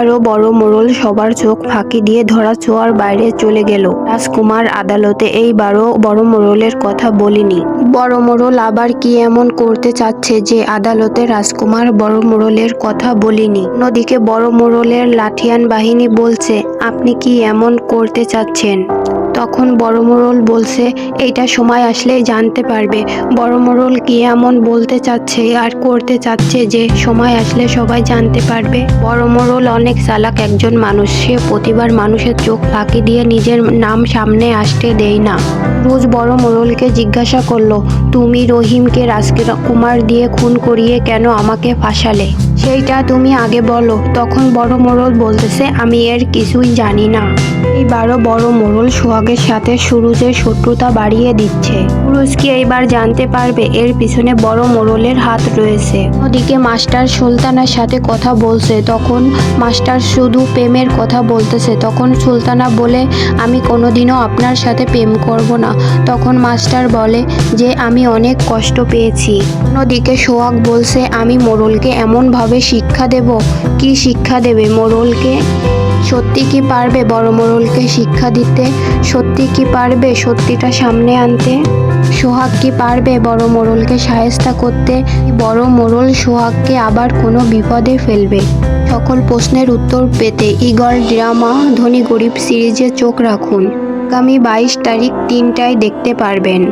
এবারও বড় মোড়ল সবার চোখ ফাঁকি দিয়ে ধরা ছোঁয়ার বাইরে চলে গেল। রাজকুমার আদালতে এইবারও বড় মোড়লের কথা বলেনি। বড় মোড়ল আবার কি এমন করতে চাচ্ছে যে আদালতে রাজকুমার বড় মোড়লের কথা বলেনি। অন্যদিকে বড় মোড়লের লাঠিয়ান বাহিনী বলছে, আপনি কি এমন করতে চাচ্ছেন? তখন বড় মোড়ল বলছে, এইটা সময় আসলেই জানতে পারবে। বড় মোড়ল কি এমন বলতে চাচ্ছে আর করতে চাচ্ছে যে সময় আসলে সবাই জানতে পারবে। বড় মোড়ল অনেক চালাক একজন মানুষ, সে প্রতিবার মানুষের চোখ ফাঁকি দিয়ে নিজের নাম সামনে আসতে দেয় না। রোজ বড় মোড়লকে জিজ্ঞাসা করলো, তুমি রহিমকে রাজকুমার দিয়ে খুন করিয়ে কেন আমাকে ফাঁসালে? সেইটা তুমি আগে বলো। তখন বড় মোড়ল বলতেছে, আমি এর কিছুই জানি না। এইবারও বড় মোড়ল সোহাগের সাথে সুরুজের শত্রুতা বাড়িয়ে দিচ্ছে। সুরুজ কি এইবার জানতে পারবে এর পিছনে বড় মোড়লের হাত রয়েছে? ওদিকে মাস্টার সুলতানার সাথে কথা বলছে, তখন মাস্টার শুধু প্রেমের কথা বলতেছে। তখন সুলতানা বলে, আমি কোনোদিনও আপনার সাথে প্রেম করব না। তখন মাস্টার বলে যে আমি অনেক কষ্ট পেয়েছি। অন্যদিকে সোহাগ বলছে, আমি মোড়লকে এমনভাবে শিক্ষা দেব। কি শিক্ষা দেবে মোড়লকে? সত্যি কি পারবে বড় মোড়লকে শিক্ষা দিতে? সত্যি কি পারবে সত্যিটা সামনে আনতে? সোহাগ কি পারবে বড় মোড়লকে শায়েস্তা করতে? বড় মোড়ল সোহাগকে আবার কোনো বিপদে ফেলবে? সকল প্রশ্নের উত্তর পেতে ঈগল ড্রামা ধনী গরিব সিরিজে চোখ রাখুন। আগামী 22 তারিখ 3টায় দেখতে পারবেন।